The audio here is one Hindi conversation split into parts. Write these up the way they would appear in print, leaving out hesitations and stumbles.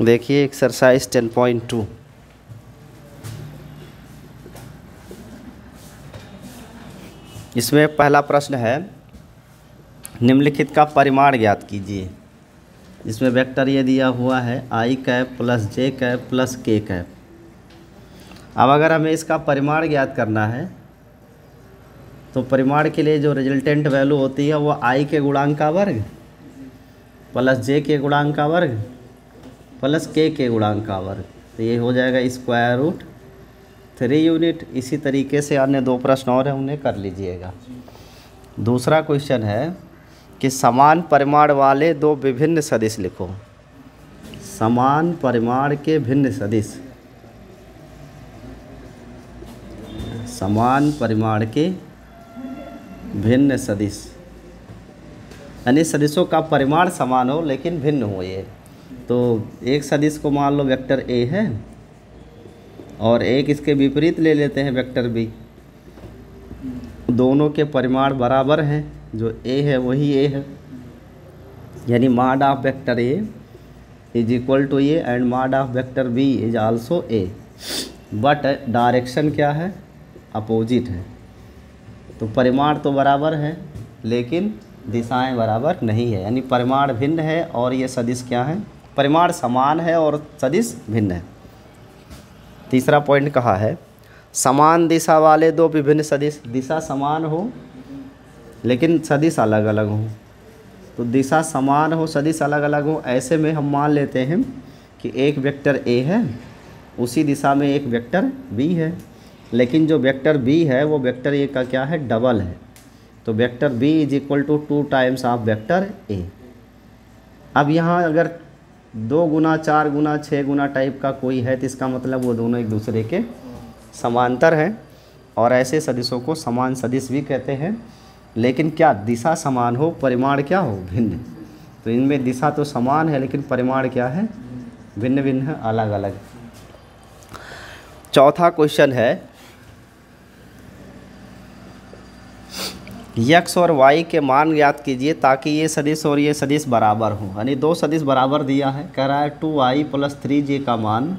देखिए एक्सरसाइज 10.2। इसमें पहला प्रश्न है, निम्नलिखित का परिमाण ज्ञात कीजिए। इसमें वेक्टर ये दिया हुआ है आई कैप प्लस जे कैप प्लस के कैप। अब अगर हमें इसका परिमाण ज्ञात करना है तो परिमाण के लिए जो रिजल्टेंट वैल्यू होती है वो आई के गुणांक का वर्ग प्लस जे के गुणांक का वर्ग प्लस के गुणांक का वर्ग, तो ये हो जाएगा स्क्वायर रूट 3 यूनिट। इसी तरीके से अन्य दो प्रश्न और हैं, उन्हें कर लीजिएगा। दूसरा क्वेश्चन है कि समान परिमाण वाले दो विभिन्न सदिश लिखो। समान परिमाण के भिन्न सदिश, समान परिमाण के भिन्न सदिश, यानी सदिशों का परिमाण समान हो लेकिन भिन्न हो। ये तो एक सदिश को मान लो वेक्टर ए है और एक इसके विपरीत ले लेते हैं वेक्टर बी। दोनों के परिमाण बराबर हैं, जो ए है वही ए है, यानी mod of vector A is equal to A and mod of vector B is also A, but direction क्या है, अपोजिट है। तो परिमाण तो बराबर है लेकिन दिशाएं बराबर नहीं है, यानी परिमाण भिन्न है और ये सदिश क्या है, परिमाण समान है और सदिश भिन्न है। तीसरा पॉइंट कहा है, समान दिशा वाले दो विभिन्न सदिश, दिशा समान हो लेकिन सदिश अलग अलग हो। तो दिशा समान हो सदिश अलग अलग हो, ऐसे में हम मान लेते हैं कि एक वेक्टर ए है, उसी दिशा में एक वेक्टर बी है, लेकिन जो वेक्टर बी है वो वेक्टर ए का क्या है, डबल है। तो vector B is equal to 2 times of vector A. अब यहाँ अगर 2 गुना 4 गुना 6 गुना टाइप का कोई है तो इसका मतलब वो दोनों एक दूसरे के समांतर हैं, और ऐसे सदिशों को समान सदिश भी कहते हैं। लेकिन क्या दिशा समान हो, परिमाण क्या हो, भिन्न। तो इनमें दिशा तो समान है लेकिन परिमाण क्या है, भिन्न भिन्न है, अलग अलग। चौथा क्वेश्चन है, यक्स और वाई के मान ज्ञात कीजिए ताकि ये सदिश और ये सदिश बराबर हो। यानी दो सदिश बराबर दिया है, कह रहा है 2i प्लस 3j का मान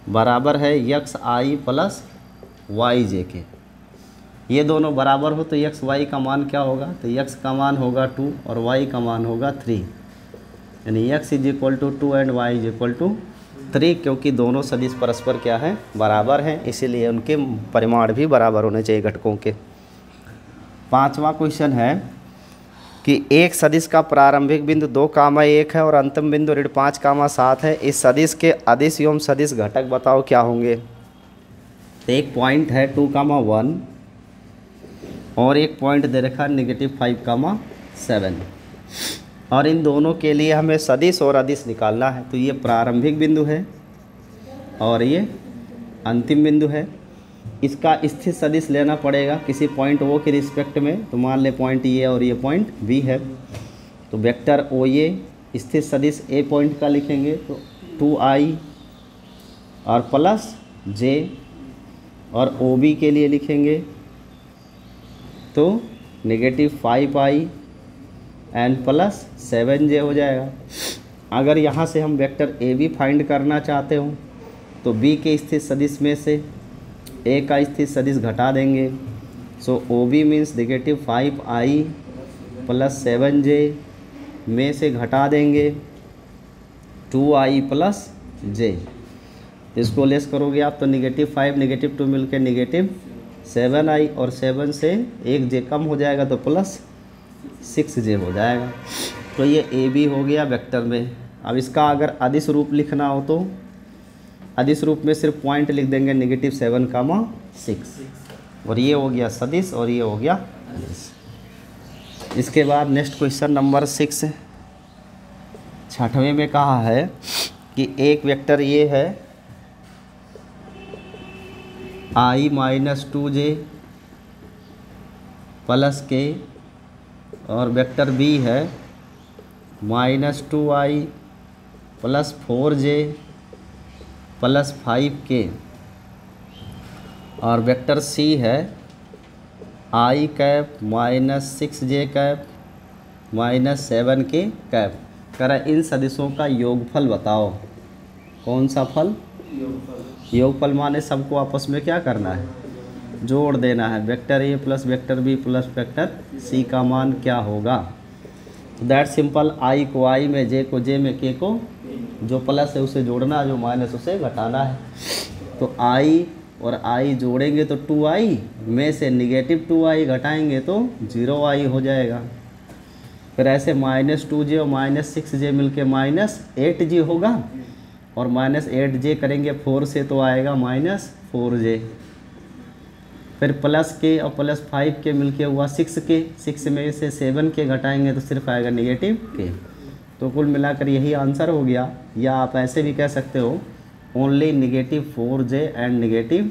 बराबर है यक्स आई प्लस वाई जे के। ये दोनों बराबर हो तो यक्स वाई का मान क्या होगा, तो यक्स का मान होगा 2 और वाई का मान होगा 3, यानी X is equal to 2 and Y is equal to 3, क्योंकि दोनों सदिश परस्पर क्या है, बराबर हैं, इसीलिए उनके परिमाण भी बराबर होने चाहिए घटकों के। पांचवा क्वेश्चन है कि एक सदिश का प्रारंभिक बिंदु 2,1 है और अंतिम बिंदु 5,7 है। इस सदिश के अदिश एवं सदिश घटक बताओ क्या होंगे। तो एक पॉइंट है 2,1 और एक पॉइंट दे रखा है -5,7, और इन दोनों के लिए हमें सदिश और अदिश निकालना है। तो ये प्रारंभिक बिंदु है और ये अंतिम बिंदु है। इसका स्थित सदिश लेना पड़ेगा किसी पॉइंट ओ के रिस्पेक्ट में। तो मान ले पॉइंट ए और ये पॉइंट बी है, तो वेक्टर ओ ए स्थित सदिश ए पॉइंट का लिखेंगे तो 2i और प्लस जे, और ओ बी के लिए लिखेंगे तो -5i एंड प्लस 7j हो जाएगा। अगर यहाँ से हम वेक्टर ए बी फाइंड करना चाहते हो तो बी के स्थित सदिश में से ए का स्थित सदिश घटा देंगे। So O B means -5i plus 7j में से घटा देंगे 2i प्लस j। इसको लेस करोगे आप तो -5 -2 मिलकर -7i, और 7 से 1j कम हो जाएगा तो प्लस 6j हो जाएगा। तो ये ए बी हो गया वेक्टर में। अब इसका अगर अदिश रूप लिखना हो तो अदिश रूप में सिर्फ पॉइंट लिख देंगे -7,6, और ये हो गया सदिश और ये हो गया अदिश। इसके बाद नेक्स्ट क्वेश्चन नंबर 6, छठवें में कहा है कि एक वेक्टर ये है i - 2j प्लस के, और वेक्टर बी है -2i plus 4j plus 5k, और वेक्टर सी है i cap -6j cap -7k cap. कह रहा है इन सदिशों का योगफल बताओ। कौन सा फल? योगफल माने सबको आपस में क्या करना है, जोड़ देना है। Vector A plus vector B plus vector C का मान क्या होगा? दैट सिंपल, आई को आई में, जे को जे में, के को, जो प्लस है उसे जोड़ना, जो माइनस उसे घटाना है। तो आई और आई जोड़ेंगे तो 2i में से निगेटिव 2i घटाएंगे तो 0i हो जाएगा। फिर ऐसे -2j और -6j मिलके -8j होगा, और -8j करेंगे 4 से तो आएगा -4j। फिर प्लस के और +5 के मिलके हुआ 6k, 6 में से 7k घटाएंगे तो सिर्फ आएगा -k। तो कुल मिलाकर यही आंसर हो गया। या आप ऐसे भी कह सकते हो ओनली -4j एंड -k।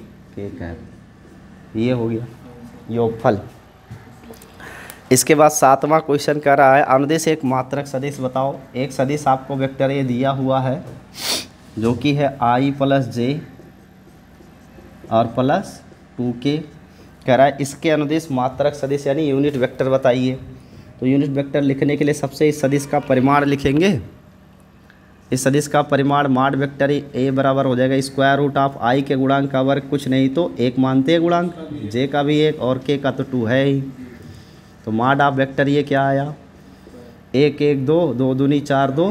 ये हो गया योगफल। इसके बाद 7वां क्वेश्चन कह रहा है अनुदिश एक मात्रक सदिश बताओ। एक सदिश आपको वेक्टर ए दिया हुआ है जो कि है i + j और +2k। कह रहा है इसके अनुदिश मात्रक सदिश यानी यूनिट वेक्टर बताइए। तो यूनिट वेक्टर लिखने के लिए सबसे इस सदिश का परिमाण लिखेंगे। इस सदिश का परिमाण मॉड वेक्टर ए बराबर हो जाएगा √i के गुणांक का वर्ग, कुछ नहीं तो 1 मानते हैं गुणांक, j का भी 1 और k का तो 2 है ही। तो मॉड ऑफ वेक्टर ये क्या आया, 1 1 2 2 दूनी 4 2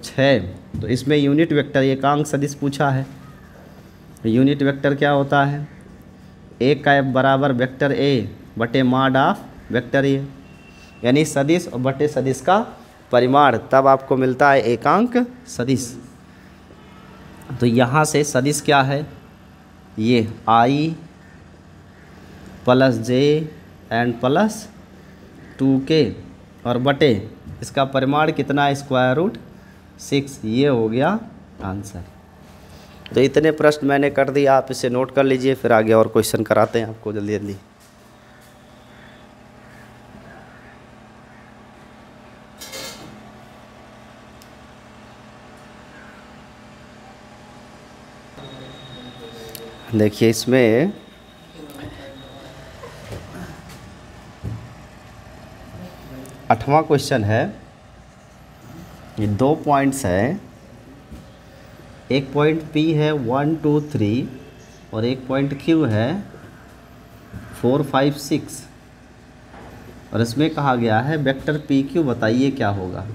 6। तो इसमें यूनिट वेक्टर एकांक सदिश पूछा है। यूनिट वेक्टर क्या होता है, 1 का बराबर वेक्टर ए बटे मॉड ऑफ वेक्टर ए, यानी सदिश और बटे सदिश का परिमाण, तब आपको मिलता है एकांक सदिश। तो यहाँ से सदिश क्या है, ये i + j एंड +2k और बटे इसका परिमाण कितना है √6। ये हो गया आंसर। तो इतने प्रश्न मैंने कर दिए, आप इसे नोट कर लीजिए, फिर आगे और क्वेश्चन कराते हैं आपको जल्दी जल्दी। देखिए इसमें आठवां क्वेश्चन है, ये 2 पॉइंट्स हैं। एक पॉइंट P है 1 2 3 और एक पॉइंट Q है 4 5 6, और इसमें कहा गया है वेक्टर PQ बताइए क्या होगा।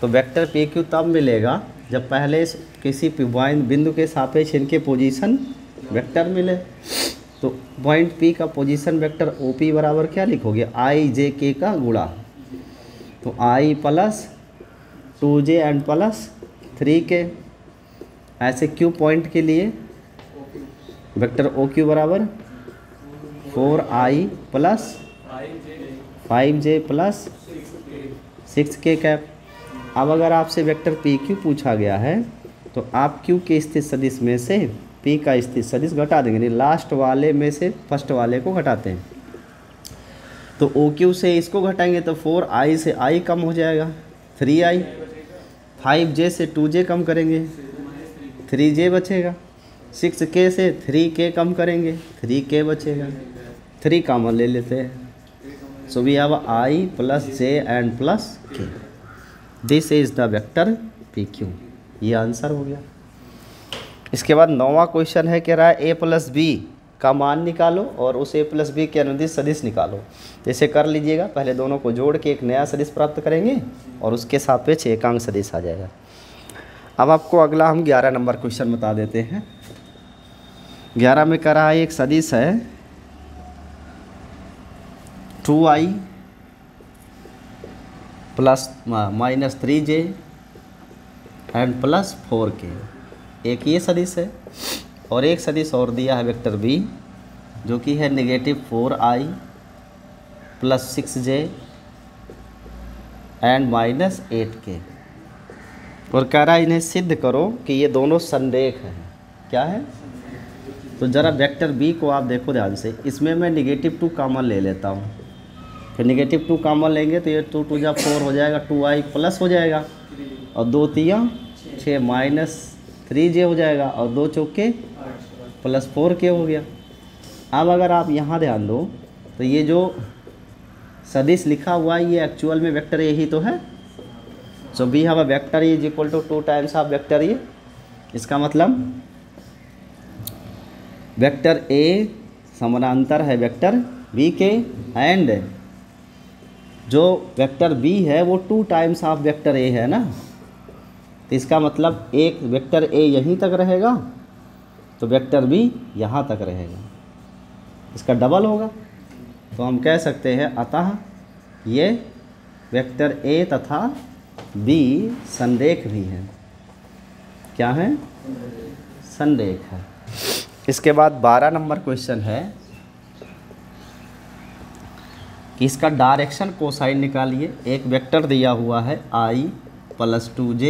तो वेक्टर PQ तब मिलेगा जब पहले किसी बिंदु के सापेक्ष इनके पोजीशन वेक्टर मिले। तो पॉइंट P का पोजीशन वेक्टर OP बराबर क्या लिखोगे, i j k का गुणा। तो i + 2j एंड +3k। ऐसे Q पॉइंट के लिए वेक्टर OQ बराबर 4i + 5j + 6k कैप। अब अगर आपसे वेक्टर PQ पूछा गया है तो आप Q के स्थित सदिश में से P का स्थित सदिश घटा देंगे, नहीं लास्ट वाले में से फर्स्ट वाले को घटाते हैं। तो OQ से इसको घटाएंगे तो 4i से i कम हो जाएगा 3i, 5j से 2j कम करेंगे 3j बचेगा, 6k से 3k कम करेंगे 3k बचेगा, 3 कॉमन ले लेते हैं। So we have i + j and +k। This is the vector PQ। ये आंसर हो गया। इसके बाद 9वां क्वेश्चन है, कह रहा है a + b का मान निकालो और उस a + b के अनुदिश सदिश निकालो। जैसे कर लीजिएगा, पहले दोनों को जोड़ के एक नया सदिश प्राप्त करेंगे और उसके सापेक्ष एकांक सदिश आ जाएगा। अब आपको अगला हम 11 नंबर क्वेश्चन बता देते हैं। 11 में कह रहा है एक सदिश है 2i + -3j एंड +4k। एक ये सदिश है और एक सदिश और दिया है वेक्टर b जो कि है -4i + 6j एंड -8k। और कह रहा है इन्हें सिद्ध करो कि ये दोनों संरेख हैं। क्या है, तो ज़रा वेक्टर b को आप देखो ध्यान से, इसमें मैं -2 कॉमन ले लेता हूँ। फिर -2 कॉमन लेंगे तो ये 2 2 जा 4 हो जाएगा, 2i प्लस हो जाएगा और 2 3 6 -3j हो जाएगा और 2 चौके +4k हो गया। अब अगर आप यहाँ ध्यान दो तो ये जो सदिश लिखा हुआ है ये एक्चुअल में वेक्टर यही तो है। So we have a vector A is equal to 2 times of vector A. इसका मतलब वेक्टर ए समानांतर है वेक्टर बी के, एंड जो वेक्टर बी है वो 2 टाइम्स ऑफ वेक्टर ए है ना। तो इसका मतलब एक वेक्टर ए यहीं तक रहेगा तो वेक्टर बी यहाँ तक रहेगा, इसका डबल होगा। तो हम कह सकते हैं अतः ये वेक्टर ए तथा बी संरेख भी है। क्या है? संरेख है। इसके बाद 12 नंबर क्वेश्चन है कि इसका डायरेक्शन कोसाइन निकालिए। एक वेक्टर दिया हुआ है i + 2j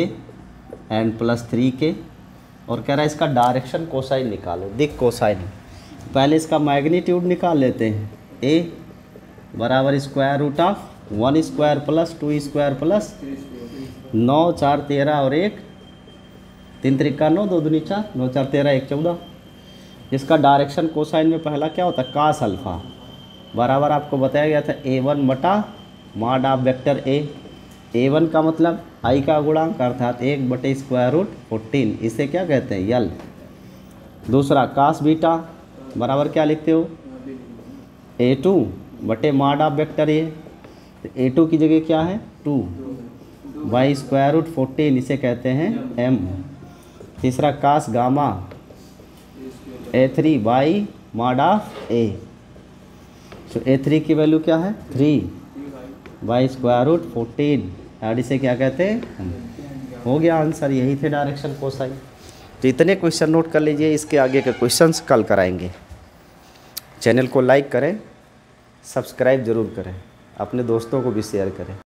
एंड +3 के, और कह रहा है इसका डायरेक्शन कोसाइन निकालो, दिक कोसाइन। पहले इसका मैग्नीट्यूड निकाल लेते हैं। a बराबर √1² + 2² + 9 4 13 और 1 3 त्रिका 9 2 दूनी 4 9 4 13 1 14। इसका डायरेक्शन कोसाइन में पहला क्या होता है? कास अल्फ़ा बराबर आपको बताया गया था a1 बटा mod of vector a। a1 का मतलब i का गुणांक अर्थात 1/√14, इसे क्या कहते हैं? यल। दूसरा कास बीटा बराबर क्या लिखते हो? a2 बटे mod of vector a। a2 की जगह क्या है? 2/√14, इसे कहते हैं m। तीसरा cos gamma a3 by mod of a। तो a3 की वैल्यू क्या है? 3/√14, और इसे क्या कहते हैं? हो गया आंसर, यही थे डायरेक्शन कोसाइन। तो इतने क्वेश्चन नोट कर लीजिए, इसके आगे के क्वेश्चंस कल कराएंगे। चैनल को लाइक करें, सब्सक्राइब ज़रूर करें, अपने दोस्तों को भी शेयर करें।